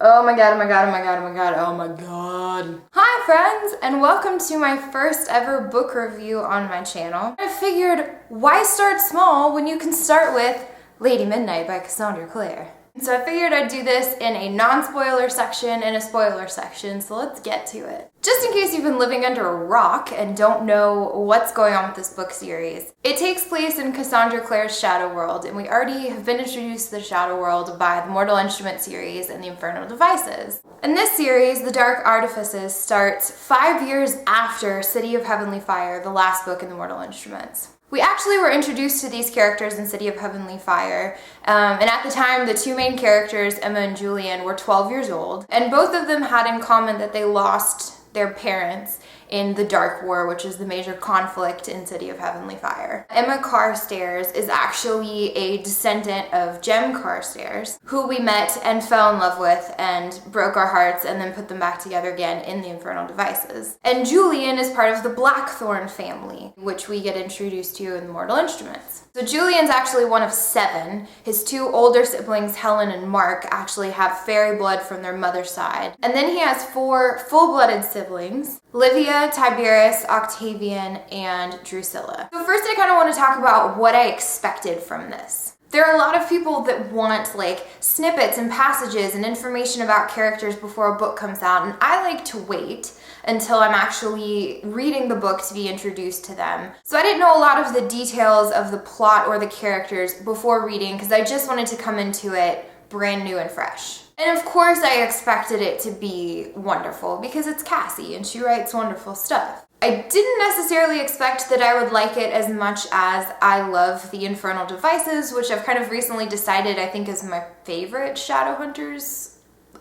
Oh my god, oh my god, oh my god, oh my god, oh my god. Hi friends, and welcome to my first ever book review on my channel. I figured, why start small when you can start with Lady Midnight by Cassandra Clare? So I figured I'd do this in a non-spoiler section and a spoiler section, so let's get to it. Just in case you've been living under a rock and don't know what's going on with this book series, it takes place in Cassandra Clare's Shadow World, and we already have been introduced to the Shadow World by the Mortal Instrument series and the Infernal Devices. In this series, The Dark Artifices starts 5 years after City of Heavenly Fire, the last book in the Mortal Instruments. We actually were introduced to these characters in City of Heavenly Fire, and at the time the two main characters, Emma and Julian, were 12 years old, and both of them had in common that they lost their parents in the Dark War, which is the major conflict in City of Heavenly Fire. Emma Carstairs is actually a descendant of Jem Carstairs, who we met and fell in love with and broke our hearts and then put them back together again in the Infernal Devices. And Julian is part of the Blackthorn family, which we get introduced to in the Mortal Instruments. So Julian's actually one of 7. His 2 older siblings, Helen and Mark, actually have fairy blood from their mother's side. And then he has 4 full-blooded siblings, Livia, Tiberius, Octavian, and Drusilla. So first I kind of want to talk about what I expected from this. There are a lot of people that want like snippets and passages and information about characters before a book comes out, and I like to wait until I'm actually reading the book to be introduced to them. So I didn't know a lot of the details of the plot or the characters before reading because I just wanted to come into it brand new and fresh. And of course I expected it to be wonderful because it's Cassie and she writes wonderful stuff. I didn't necessarily expect that I would like it as much as I love the Infernal Devices, which I've kind of recently decided I think is my favorite Shadowhunters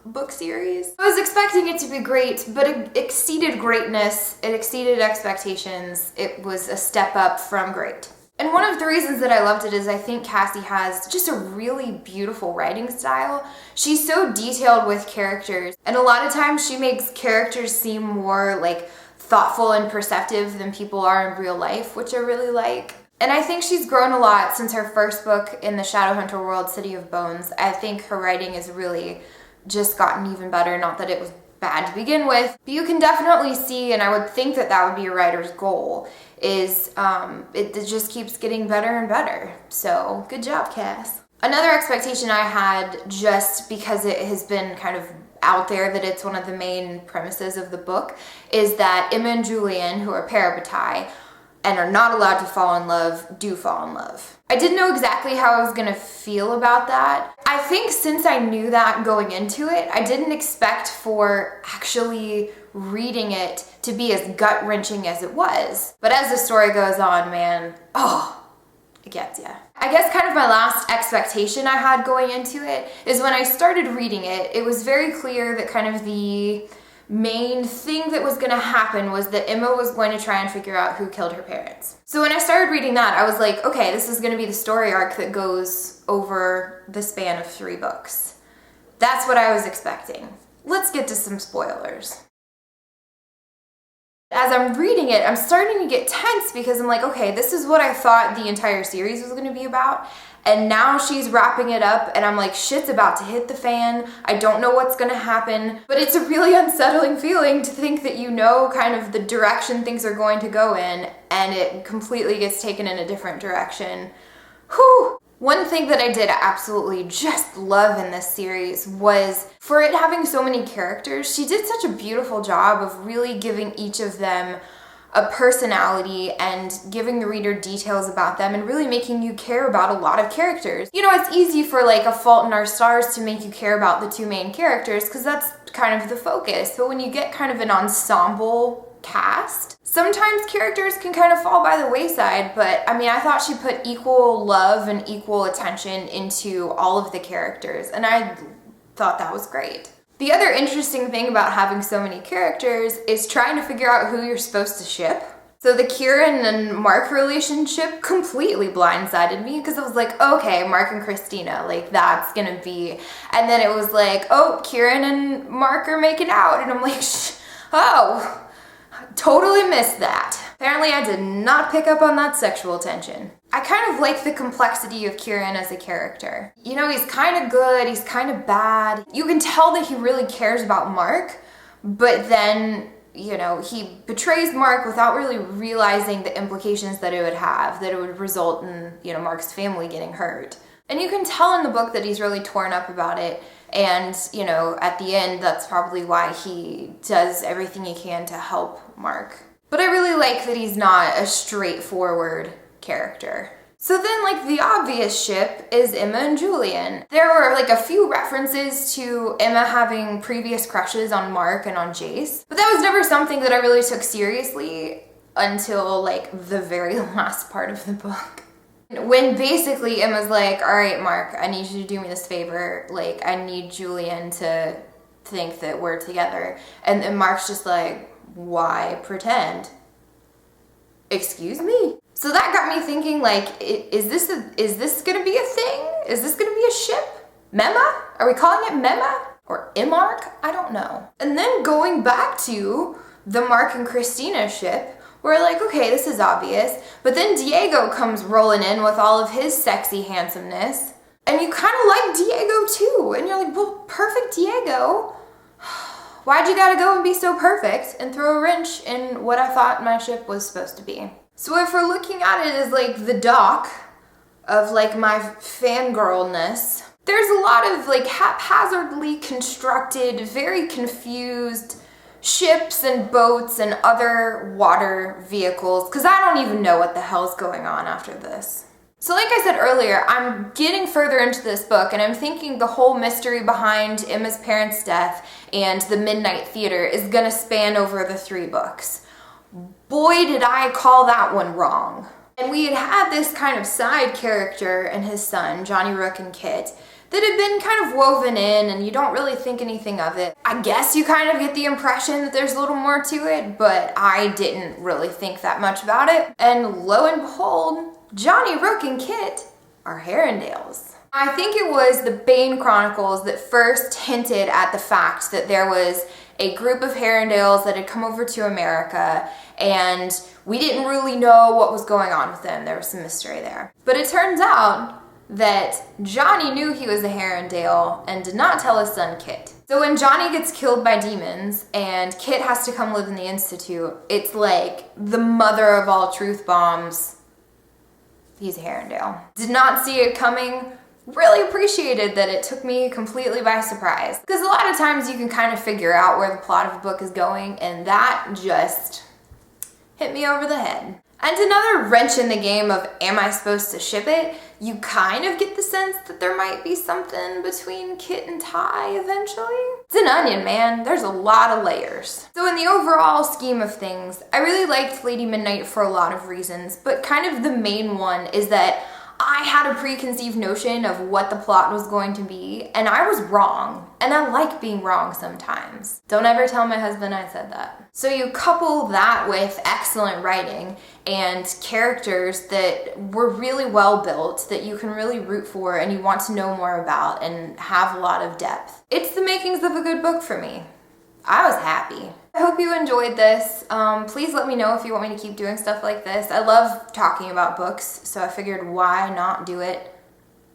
book series. I was expecting it to be great, but it exceeded greatness, it exceeded expectations, it was a step up from great. And one of the reasons that I loved it is I think Cassie has just a really beautiful writing style. She's so detailed with characters, and a lot of times she makes characters seem more like thoughtful and perceptive than people are in real life, which I really like. And I think she's grown a lot since her first book in the Shadowhunter world, City of Bones. I think her writing has really just gotten even better, not that it was bad to begin with, but you can definitely see, and I would think that that would be a writer's goal, is it just keeps getting better and better. So good job, Cass. Another expectation I had, just because it has been kind of out there that it's one of the main premises of the book, is that Emma and Julian, who are parabatai and are not allowed to fall in love, do fall in love. I didn't know exactly how I was gonna feel about that. I think since I knew that going into it, I didn't expect for actually reading it to be as gut-wrenching as it was. But as the story goes on, man, it gets ya. I guess kind of my last expectation I had going into it is when I started reading it, it was very clear that kind of the main thing that was going to happen was that Emma was going to try and figure out who killed her parents. So when I started reading that, I was like, okay, this is going to be the story arc that goes over the span of 3 books. That's what I was expecting. Let's get to some spoilers. As I'm reading it, I'm starting to get tense because I'm like, okay, this is what I thought the entire series was going to be about, and now she's wrapping it up and I'm like, shit's about to hit the fan. I don't know what's going to happen, but it's a really unsettling feeling to think that you know kind of the direction things are going to go in and it completely gets taken in a different direction. Whew! One thing that I did absolutely just love in this series was, for it having so many characters, she did such a beautiful job of really giving each of them a personality and giving the reader details about them and really making you care about a lot of characters. You know, it's easy for like A Fault in Our Stars to make you care about the 2 main characters because that's kind of the focus, but when you get kind of an ensemble cast, sometimes characters can kind of fall by the wayside, but I mean, I thought she put equal love and equal attention into all of the characters, and I thought that was great. The other interesting thing about having so many characters is trying to figure out who you're supposed to ship. So the Kieran and Mark relationship completely blindsided me because I was like, okay, Mark and Christina, like that's gonna be, and then it was like, oh, Kieran and Mark are making out, and I'm like, totally missed that. Apparently I did not pick up on that sexual tension. I kind of like the complexity of Kieran as a character. You know, he's kind of good, he's kind of bad. You can tell that he really cares about Mark, but then, you know, he betrays Mark without really realizing the implications that it would have, that it would result in, you know, Mark's family getting hurt. And you can tell in the book that he's really torn up about it. And, you know, at the end, that's probably why he does everything he can to help Mark. But I really like that he's not a straightforward character. So then, like, the obvious ship is Emma and Julian. There were, like, a few references to Emma having previous crushes on Mark and on Jace, but that was never something that I really took seriously until, like, the very last part of the book. When basically Emma's like, all right, Mark, I need you to do me this favor. Like, I need Julian to think that we're together. And Mark's just like, why pretend? Excuse me? So that got me thinking, like, is this gonna be a thing? Is this gonna be a ship? Memma? Are we calling it Memma? Or Imark? I don't know. And then going back to the Mark and Christina ship, we're like, okay, this is obvious. But then Diego comes rolling in with all of his sexy handsomeness. And you kind of like Diego too. And you're like, well, perfect Diego. Why'd you gotta go and be so perfect and throw a wrench in what I thought my ship was supposed to be? So if we're looking at it as like the dock of like my fangirlness, there's a lot of like haphazardly constructed, very confused ships and boats and other water vehicles, because I don't even know what the hell's going on after this. So like I said earlier, I'm getting further into this book and I'm thinking the whole mystery behind Emma's parents' death and the Midnight Theater is gonna span over the 3 books. Boy, did I call that one wrong. And we had this kind of side character and his son, Johnny Rook and Kit, that had been kind of woven in and you don't really think anything of it. I guess you kind of get the impression that there's a little more to it, but I didn't really think that much about it. And lo and behold, Johnny Rook and Kit are Herondales. I think it was the Bane Chronicles that first hinted at the fact that there was a group of Herondales that had come over to America and we didn't really know what was going on with them. There was some mystery there. But it turns out that Johnny knew he was a Herondale and did not tell his son Kit. So when Johnny gets killed by demons and Kit has to come live in the Institute, it's like the mother of all truth bombs. He's a Herondale. Did not see it coming. Really appreciated that it took me completely by surprise. Because a lot of times you can kind of figure out where the plot of a book is going, and that just hit me over the head. And another wrench in the game of am I supposed to ship it? You kind of get the sense that there might be something between Kit and Ty eventually. It's an onion, man. There's a lot of layers. So in the overall scheme of things, I really liked Lady Midnight for a lot of reasons, but kind of the main one is that I had a preconceived notion of what the plot was going to be, and I was wrong. And I like being wrong sometimes. Don't ever tell my husband I said that. So you couple that with excellent writing and characters that were really well built, that you can really root for and you want to know more about and have a lot of depth. It's the makings of a good book for me. I was happy. I hope you enjoyed this. Please let me know if you want me to keep doing stuff like this. I love talking about books, so I figured why not do it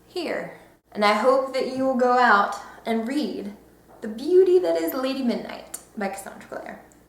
here. And I hope that you will go out and read The Beauty That Is Lady Midnight by Cassandra Clare.